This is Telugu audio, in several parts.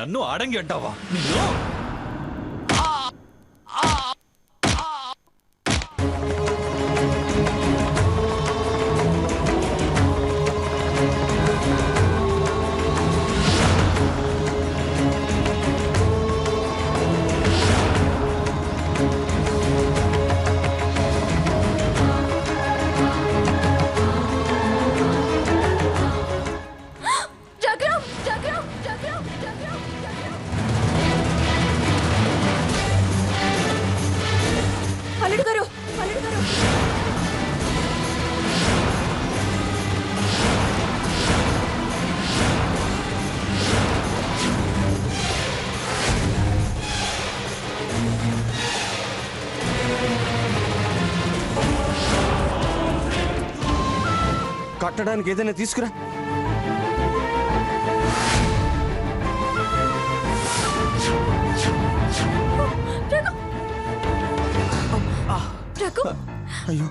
నన్ను ఆడంగి అంటావా నిన్ను? కట్టడానికి ఏదైనా తీసుకురా. అయ్యో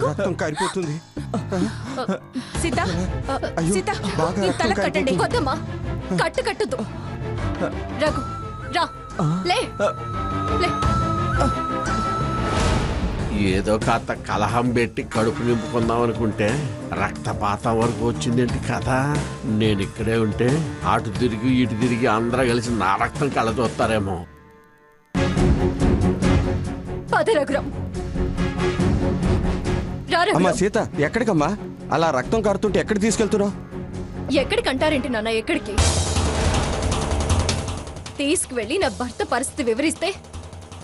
రక్తం కారిపోతుంది. సీత సీత తల కట్టండి. వద్దమ్మా, కట్టద్దు. రఘు రా, లే. ఏదో కాస్త కలహం పెట్టి కడుపు నింపుకుందాం అనుకుంటే రక్తపాతం వరకు వచ్చిందేంటి కదా. నేను ఇక్కడే ఉంటే అటు తిరిగి ఇటు తిరిగి అందరూ కలిసి నా రక్తం కళ్ళతోస్తారేమో. అమ్మా సీత, ఎక్కడికమ్మా? అలా రక్తం కారుతుంటే ఎక్కడికి తీసుకెళ్తున్నావు? ఎక్కడికంటారేంటి నాన్న? ఎక్కడికి తీసుకువెళ్ళి నా భర్త పరిస్థితి వివరిస్తే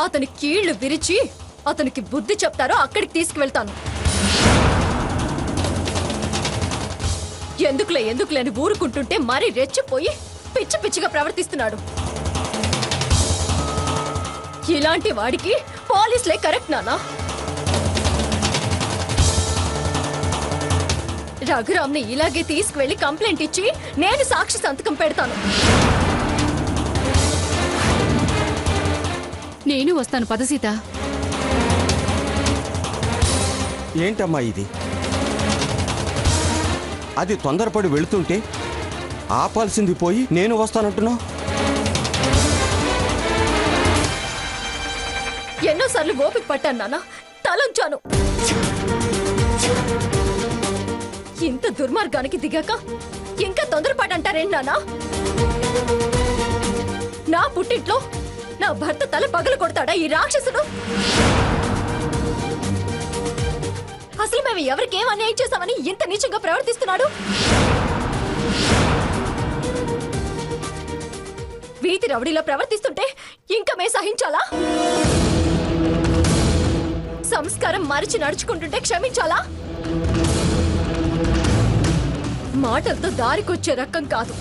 అతని కీళ్లు విరిచి అతనికి బుద్ధి చెప్తారో అక్కడికి తీసుకువెళ్తాను. ఎందుకులే అని ఊరుకుంటుంటే మరీ రెచ్చిపోయి పిచ్చి పిచ్చిగా ప్రవర్తిస్తున్నాడు. ఇలాంటి వాడికి పోలీసులే కరెక్ట్ నానా. రఘురామ్ని ఇలాగే తీసుకువెళ్లి కంప్లైంట్ ఇచ్చి నేను సాక్షి సంతకం పెడతాను. నేను వస్తాను పద సీత. ఏంటమ్మా ఇది? అది తొందరపడి వెళుతుంటే ఆపాల్సింది పోయి నేను వస్తానంటున్నావు. ఎన్నోసార్లు ఓపిక పట్టాను నాన్న, తలంచాను. ఇంత దుర్మార్గానికి దిగాక ఇంకా తొందరపాటు అంటారేంటి నాన్న? నా పుట్టింట్లో నా భర్త తల పగలు కొడతాడా ఈ రాక్షసుడు? అసలు మేము ఎవరికేం అన్యాయం చేశామని ఇంత నీచంగా ప్రవర్తిస్తున్నాడు? వీధి రౌడీలో ప్రవర్తిస్తుంటే ఇంకా మే సహించాలా? సంస్కారం మరిచి నడుచుకుంటుంటే క్షమించాలా? మాటలతో దారికొచ్చే రకం కాదు.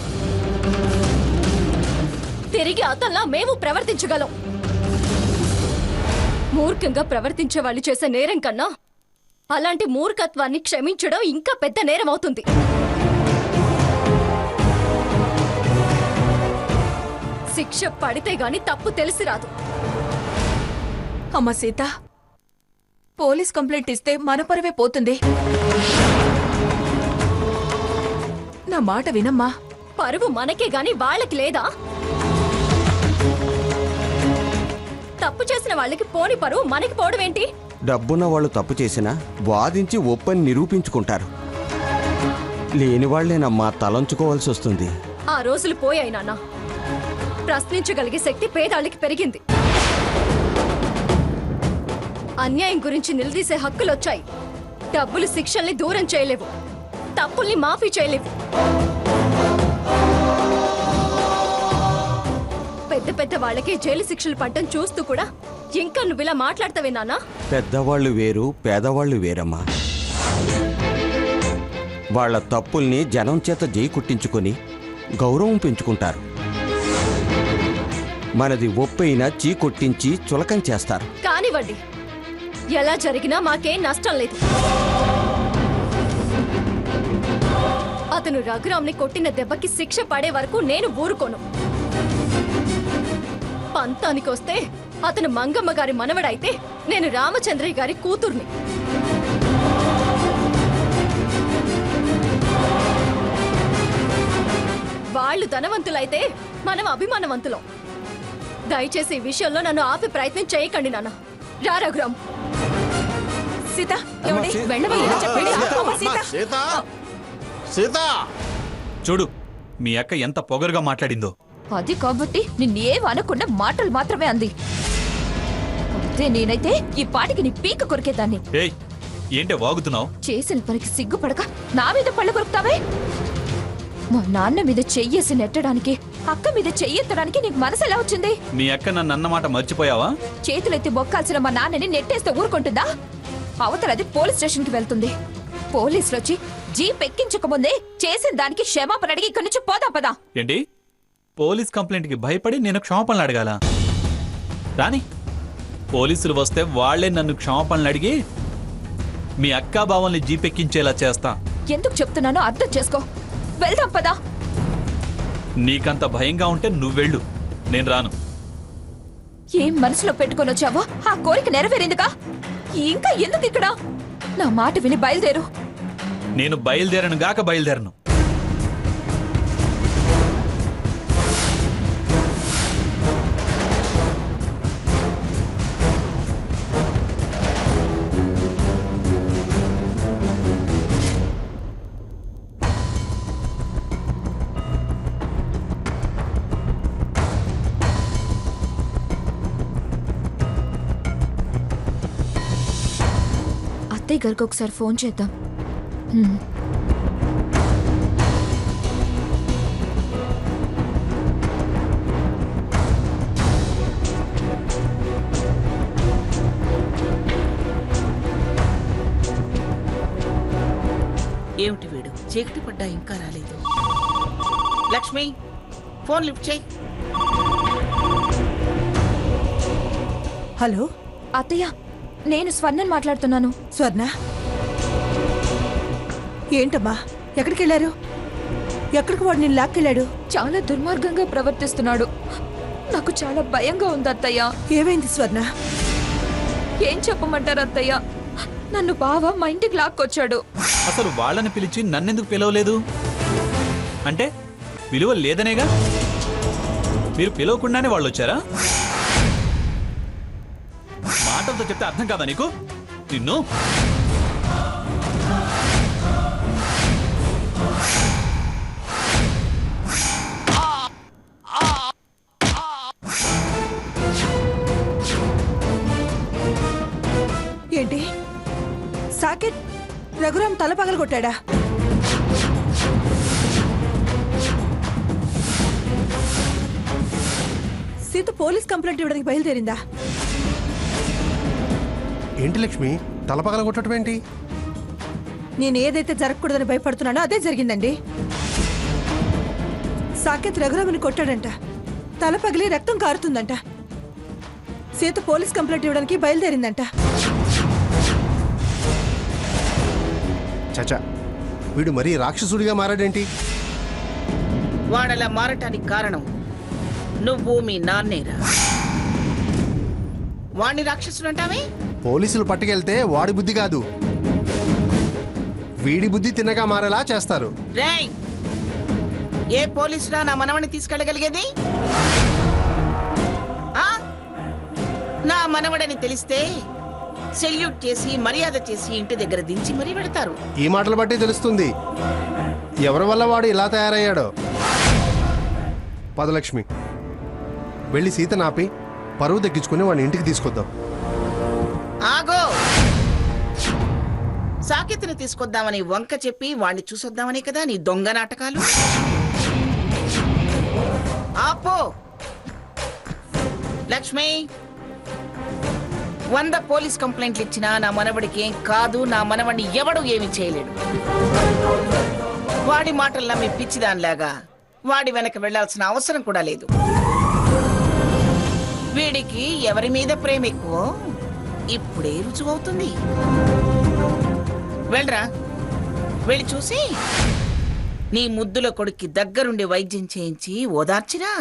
తిరిగి అతల్లా మేము ప్రవర్తించగలం. మూర్ఖంగా ప్రవర్తించే వాళ్ళు చేసే నేరం కన్నా అలాంటి మూర్ఖత్వాన్ని క్షమించడం ఇంకా పెద్ద నేరం అవుతుంది. శిక్ష పడితే గాని తప్పు తెలిసి రాదు. అమ్మ సీత, పోలీస్ కంప్లైంట్ ఇస్తే మన పరువే పోతుంది. నా మాట వినమ్మా. పరువు మనకే గాని వాళ్ళకి లేదా? తప్పు చేసిన వాళ్ళకి పోని పరువు మనకి పోవడం ఏంటి? డబ్బున్న వాళ్ళు తప్పు చేసినా వాదించి ఒప్పని నిరూపించుకుంటారు. లేని వాళ్లేనమ్మా తలంచుకోవాల్సి వస్తుంది. ఆ రోజులు పోయాయి నాన్న. ప్రశ్నించగలిగే శక్తి పేదాళ్ళకి పెరిగింది. అన్యాయం గురించి నిలదీసే హక్కులొచ్చాయి. డబ్బులు శిక్షల్ని దూరం చేయలేవు, తప్పుల్ని మాఫీ చేయలేవు. పెద్ద పెద్ద వాళ్ళకి జైలు శిక్షలు పడ్డం చూస్తూ కూడా ఇంకా నువ్విలా మాట్లాడతావే నాన్న? పెద్దవాళ్ళు వేరు, పేదవాళ్ళు వేరమ్మా. వాళ్ళ తప్పుల్ని జనం చేత జై కుట్టించుకొని గౌరవం పెంచుకుంటారు. మనది ఒప్పైనా చీ కొట్టించి చులకం చేస్తారు. కానివ్వండి, ఎలా జరిగినా మాకేం నష్టం లేదు. అతను రఘురామ్ని కొట్టిన దెబ్బకి శిక్ష పడే వరకు నేను ఊరుకోను. పంతానికొస్తే అతను మంగమ్మ గారి మనవడైతే నేను రామచంద్రయ్య గారి కూతుర్ని. వాళ్ళు ధనవంతులైతే మనం అభిమానవంతులం. దయచేసి ఈ విషయంలో నన్ను ఆపే ప్రయత్నం చేయకండి నాన్న. రా రఘురామ్. సీత ఏమండి? వెళ్ళవయ్యా, చెప్పండి. అమ్మ, సీత. సీత సీత చూడు మీ అక్క ఎంత పొగరుగా మాట్లాడిందో. అది కాబట్టి నిన్నేం అనకుండా మాటలు మాత్రమే అంది. అదే నేనైతే ఈ పాటికి నీ పీక కొరికేదాన్ని. ఏయ్ ఏంటే వాగుతున్నావు? చేసిన పనికి సిగ్గుపడక నా మీద పళ్ళు కొరుకుతావే? మా నాన్న మీద చెయ్యేసి నెట్టడానికి, అక్క మీద చెయ్యెత్తడానికి నీకు మనసు ఎలా వచ్చింది? మీ అక్క నన్ను అన్నమాట మర్చిపోయావా? చేతులెత్తి బొక్కాల్సిన మా నాన్నని నెట్టేస్తే ఊరుకుంటుందా? అవతలది పోలీస్ స్టేషన్ కి వెళ్తుంది. పోలీసులు వచ్చి జీప్ ఎక్కించకముందే చేసిన దానికి క్షమాపణ అడిగి ఇక్కడి నుంచి పోదాం పదా. ఏంటి పోలీస్ కంప్లైంట్ కి భయపడి నేను క్షమాపణలు అడగాల? రాని పోలీసులు వస్తే వాళ్లే నన్ను క్షమాపణలు అడిగి మీ అక్కా బావల్ని జీపెక్కించేలా చేస్తా. ఎందుకు చెప్తున్నానో అర్థం చేసుకో. వెళ్దాం పదా. నీకంత భయంగా ఉంటే నువ్వెళ్ళు, నేను రాను. ఏం మనసులో పెట్టుకొని వచ్చావో ఆ కోరిక నెరవేరిందిగా. ఇంకా ఎందుకు ఇక్కడ? నా మాట విని బయలుదేరు. నేను బయలుదేరను గాక బయలుదేరను. అత్తయ్య గారికి ఒకసారి ఫోన్ చేద్దాం. ఏమిటి వీడు చీకటి పడ్డా ఇంకా రాలేదు? లక్ష్మి ఫోన్ లిఫ్ట్ చేయి. హలో అత్తయ్య, నేను స్వర్ణని మాట్లాడుతున్నాను. స్వర్ణ, ఏంటమ్మా? ఎక్కడికి వెళ్ళారు? ఎక్కడికి వాడు నేను లాక్కెళ్ళాడు? చాలా దుర్మార్గంగా ప్రవర్తిస్తున్నాడు. నాకు చాలా భయంగా ఉంది అత్తయ్య. ఏమైంది స్వర్ణ? ఏం చెప్పమంటారు అత్తయ్య? నన్ను బావ మా ఇంటికి లాక్కొచ్చాడు. అసలు వాళ్ళని పిలిచి నన్నెందుకు పిలవలేదు? అంటే విలువ లేదనేగా? మీరు పిలవకుండానే వాళ్ళు వచ్చారా? మాటలతో చెప్తే అర్థం కాదా నీకు? నిన్ను ఏంటి? సాకెట్ రఘురామ్ తల పగలు కొట్టాడా? సీత పోలీస్ కంప్లైంట్ ఇవ్వడానికి బయలుదేరిందా? ఏంటి లక్ష్మి, తలపగల కొట్టడం ఏంటి? నేను ఏదైతే జరగకూడదని భయపడుతున్నానో అదే జరిగిందండి. సాకేత్ రఘురాముని కొట్టాడంట. తల పగిలి రక్తం కారుతుందంట. సీత పోలీస్ కంప్లైంట్ ఇవ్వడానికి బయలుదేరిందంట. చచా, వీడు మరీ రాక్షసుడిగా మారాడేంటి? వాడలా మారటానికి కారణం నువ్వు మీ నాన్నేరా. వాణ్ణి రాక్షసుడు అంటావే? పోలీసులు పట్టుకెళ్తే వాడి బుద్ధి కాదు, వీడి బుద్ధి తిన్నగా మారేలా చేస్తారు. రేయ్, ఏ పోలీసురా నా మనవణ్ణి తీసుకెళ్ళగలిగేది? ఆ? నా మనవడని తెలిస్తే సెల్యూట్ చేసి మర్యాద చేసి ఇంటి దగ్గర దించి మరీ పెడతారు. ఈ మాటలు బట్టి తెలుస్తుంది ఎవరి వల్ల వాడు ఇలా తయారయ్యాడో. పదలక్ష్మి, వెళ్ళి సీత నాపి పరువు దక్కించుకుని వాడిని ఇంటికి తీసుకొద్దాం. ఆగో! సాకేతిని తీసుకొద్దామని వంక చెప్పి వాణ్ణి చూసొద్దామని కదా నీ దొంగ నాటకాలు. ఆపో లక్ష్మి, 100 పోలీస్ కంప్లైంట్లు ఇచ్చినా నా మనవడికి ఏం కాదు. నా మనవడిని ఎవడు ఏమి చేయలేడు. వాడి మాటలు నమ్మి పిచ్చిదానిలాగా వాడి వెనక వెళ్లాల్సిన అవసరం కూడా లేదు. వీడికి ఎవరి మీద ప్రేమ ఎక్కువ ఇప్పుడే రుజువవుతుంది. వెళ్ళరా, వెళ్ళి చూసి నీ ముద్దుల కొడుక్కి దగ్గరుండి వైద్యం చేయించి ఓదార్చిరా.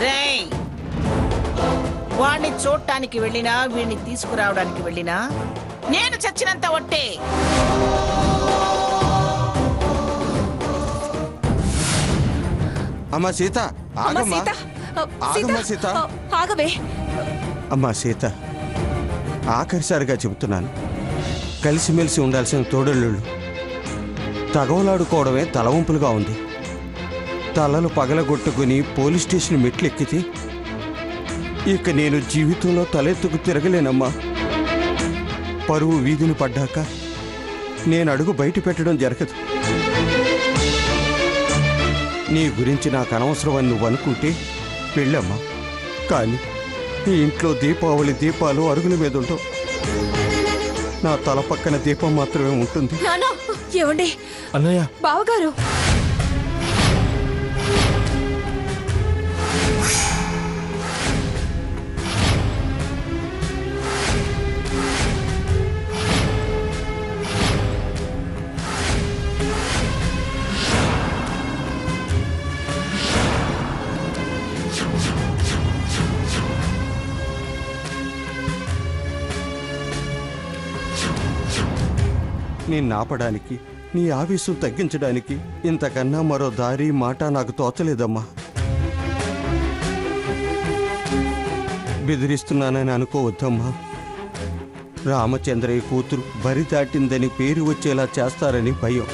రేయ్, వాణ్ణి చూడటానికి వెళ్ళినా వీణ్ణి తీసుకురావడానికి వెళ్ళినా నేను చచ్చినంత ఒట్టే. అమ్మా సీత అమ్మా ఆగమ్మా సీత ఆగమ్మా సీత ఆగవే. అమ్మా సీత ఆఖరిసారిగా చెబుతున్నాను, కలిసిమెలిసి ఉండాల్సిన తోడళ్ళు తగవలాడుకోవడమే తలవంపులుగా ఉంది. తలలు పగలగొట్టుకుని పోలీస్ స్టేషన్ మెట్లు ఎక్కితే ఇక నేను జీవితంలో తలెత్తుకు తిరగలేనమ్మా. పరువు వీధిని పడ్డాక నేను అడుగు బయట పెట్టడం జరగదు. నీ గురించి నాకు అనవసరం అని నువ్వు అనుకుంటే వెళ్ళమ్మా. కానీ ఈ ఇంట్లో దీపావళి దీపాలు అరుగుల మీద ఉండవు. నా తల పక్కన దీపం మాత్రమే ఉంటుంది. నానా ఏమండి అన్నయ్య బావగారు, నిన్ను ఆపడానికి, నీ ఆవేశం తగ్గించడానికి ఇంతకన్నా మరో దారి మాట నాకు తోచలేదమ్మా. బెదిరిస్తున్నానని అనుకోవద్దమ్మా. రామచంద్రయ్య కూతురు బరి దాటిందని పేరు వచ్చేలా చేస్తారని భయం.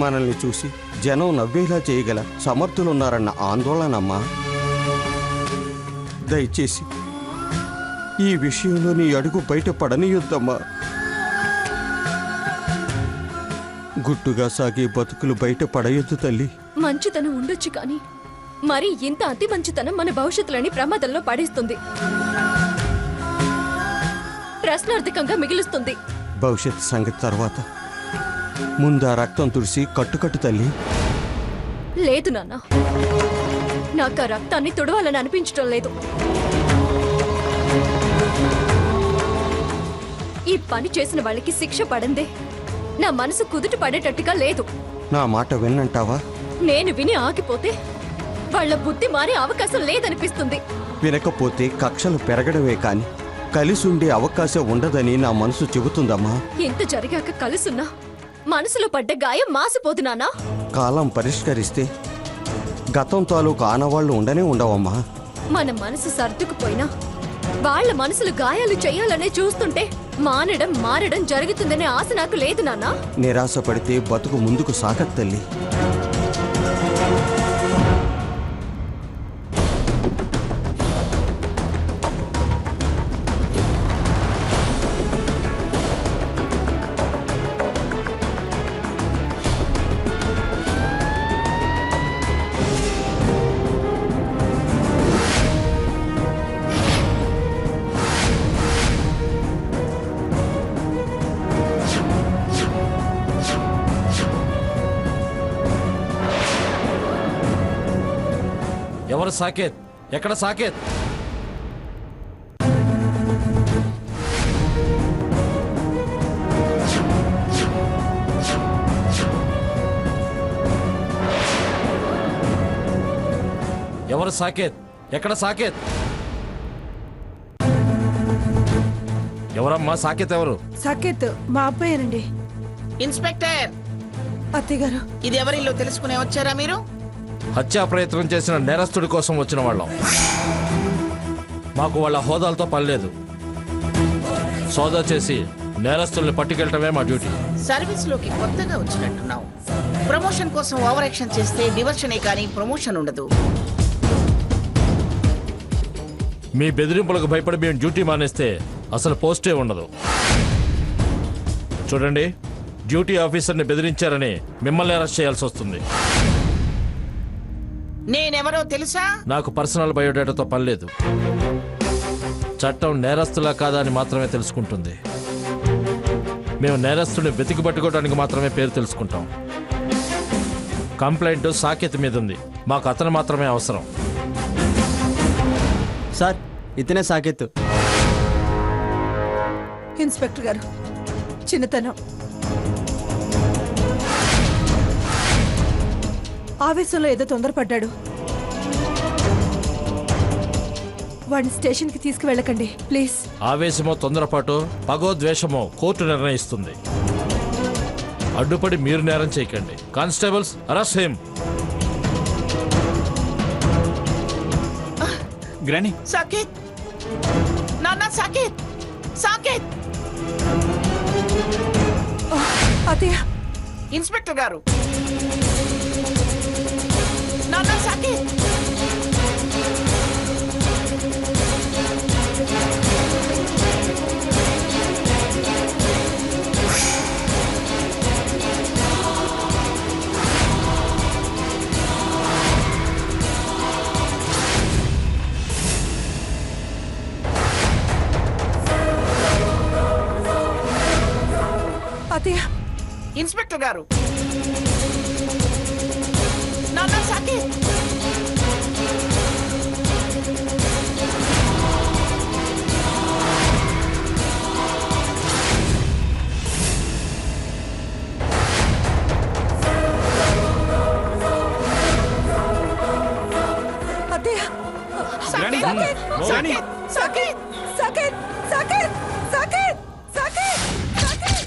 మనల్ని చూసి జనం నవ్వేలా చేయగల సమర్థులున్నారన్న ఆందోళనమ్మా. దయచేసి ఈ విషయంలో నీ అడుగు బయట పడనీయొద్దమ్మా. గుట్టుగా సాగే బతుకులు బయట పడయొద్దు తల్లి. మంచితనం ఉండొచ్చు కానీ మరి ఇంత అతి మంచితనం మన భవిష్యత్తులని ప్రమాదంలో పడేస్తుంది, ప్రశ్నార్థకంగా మిగిలిస్తుంది. భవిష్యత్ సంగతి తర్వాత ముందు ఆ రక్తం తుడిసి కట్టుకట్టు తల్లి. లేదు నాన్న, నాకు ఆ రక్తాన్ని తుడవాలని అనిపించడం లేదు. ఈ పని చేసిన వాళ్ళకి శిక్ష పడందే నా మనసు కుదుట పడేటట్టుగా లేదు. నా మాట విన్నంటావా? నేను విని ఆగిపోతే వాళ్ళ బుద్ధి మారే అవకాశం లేదనిపిస్తుంది. వినకపోతే కక్షలు పెరగడమే కాని కలిసి ఉండే అవకాశం ఉండదని నా మనసు చెబుతుందమ్మా. ఎంత జరిగాక కలుసున్నా మనసులో పడ్డ గాయం మాసిపోతున్నానా? కాలం పరిష్కరిస్తే గతం తాలూకు ఆనవాళ్లు ఉండనే ఉండవమ్మా. మన మనసు సర్దుకుపోయినా వాళ్ళ మనసులు గాయాలు చేయాలనే చూస్తుంటే మానడం మారడం జరుగుతుందనే ఆశ నాకు లేదు నాన్నా. నిరాశ పడితే బతుకు ముందుకు సాగదు తల్లి. ఎవరు సాకేత్? ఎక్కడ సాకేత్? ఎవరు సాకేత్? ఎక్కడ సాకేత్? ఎవరమ్మా సాకేత్? ఎవరు? సాకేత్ మా అబ్బాయేనండి. ఇన్స్పెక్టర్, అత్తయ్య గారు, ఇది ఎవరిల్లో తెలుసుకునే వచ్చారా మీరు? హత్యా ప్రయత్నం చేసిన నేరస్తుడి కోసం వచ్చిన వాళ్ళం. మాకు వాళ్ళ హోదాలతో పని లేదు. సోదా చేసి నేరస్తుల్ని పట్టుకెళ్ళటమే మా డ్యూటీ. సర్వీస్ లోకి కొత్తగా వచ్చినట్టున్నావు. ప్రమోషన్ కోసం ఓవర్ యాక్షన్ చేస్తే డివర్షనే కానీ ప్రమోషన్ ఉండదు. మీ బెదిరింపులకు భయపడి మేము డ్యూటీ మానేస్తే అసలు పోస్టే ఉండదు. చూడండి, డ్యూటీ ఆఫీసర్ని బెదిరించారని మిమ్మల్ని అరెస్ట్ చేయాల్సి వస్తుంది. నేనెవరో తెలుసా? నాకు పర్సనల్ బయోడేటాతో పని లేదు. చట్టం నేరస్తులా కాదా అని మాత్రమే తెలుసుకుంటుంది. మేము నేరస్తుని వెతికి పట్టుకోవడానికి మాత్రమే పేరు తెలుసుకుంటాం. కంప్లైంట్ సాకేత్ మీద ఉంది. మాకు అతను మాత్రమే అవసరం. సార్, ఇతనే సాకేత్. ఇన్స్పెక్టర్ గారు, చిన్నతనం, ఆవేశంలో ఏదో తొందరపడ్డాడు. వాడిని స్టేషన్కి తీసుకువెళ్ళకండి ప్లీజ్. ఆవేశమో తొందరపాటు పగో ద్వేషమో కోర్టు నిర్ణయిస్తుంది. అడ్డుపడి మీరు నేరం చేయకండి. Constables arrest him. గ్రాని సాకేత్, నాన్న సాకేత్, సాకేత్. అత్తయ్య, ఇన్స్పెక్టర్ గారు, నాన్న సాకేత్. అత్తయ్య, ఇన్స్పెక్టర్ గారు, నాన్న సాకేత్. అత్తయ్య, గ్రాని సాకేత్, గ్రాని సాకేత్, సాకేత్, సాకేత్, సాకేత్, సాకేత్, సాకేత్.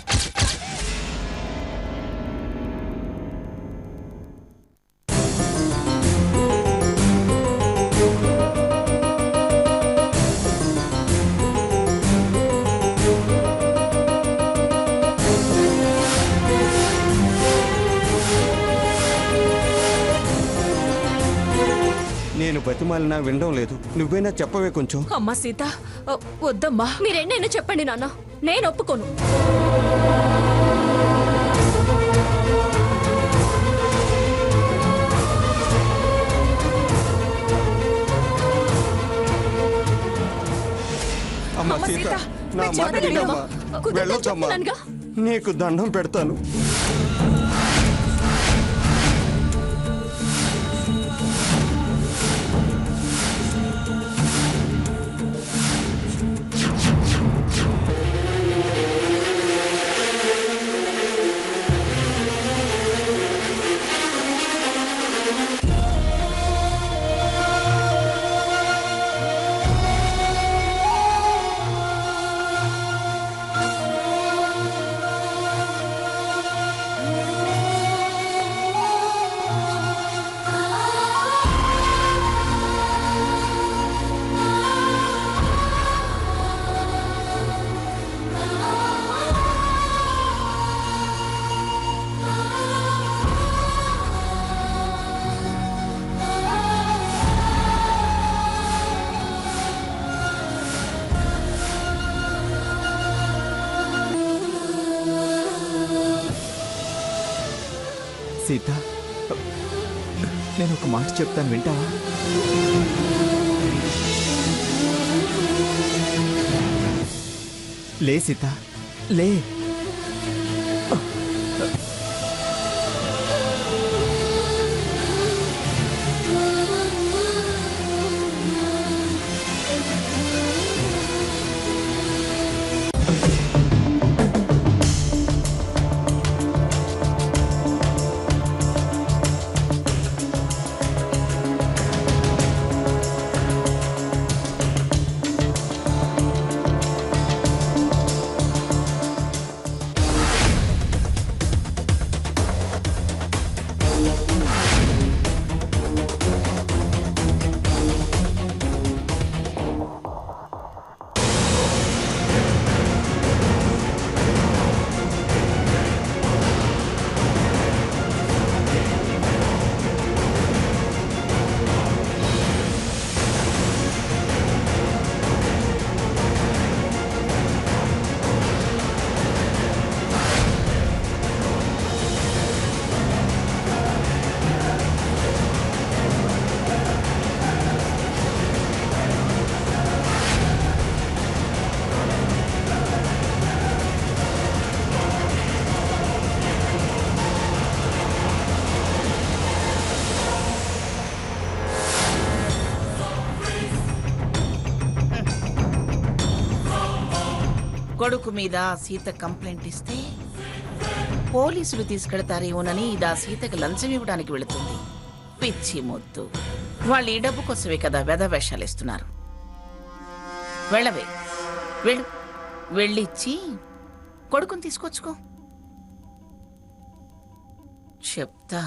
నేను బతిమాలినా వినడం లేదు. నువ్వైనా చెప్పవే కొంచెం. అమ్మా సీత, వద్దమ్మా. మీరెన్నైనా చెప్పండి నాన్న, నేను ఒప్పుకోను. అమ్మ అమ్మ సీత, సీత, నా నేను మాట చెప్పేది వినమ్మా. కుదరదు వెళ్ళొద్దమ్మా. చెప్తున్నానుగా. నీకు దండం పెడతాను. సీత, నేను ఒక మాట చెప్తాను, వింటావా? లే సీత, లే. కొడుకు మీద సీత కంప్లైంట్ ఇస్తే పోలీసులు తీసుకెడతారేమోనని ఇది ఆ సీతకు లంచం ఇవ్వడానికి వెళుతుంది. పిచ్చి మొద్దు. వాళ్ళు ఈ డబ్బు కోసమే కదా వేషాలు ఇస్తున్నారు. వెళ్ళవే, వెళ్ళు. వెళ్ళిచ్చి కొడుకుని తీసుకొచ్చుకో. చెప్తా.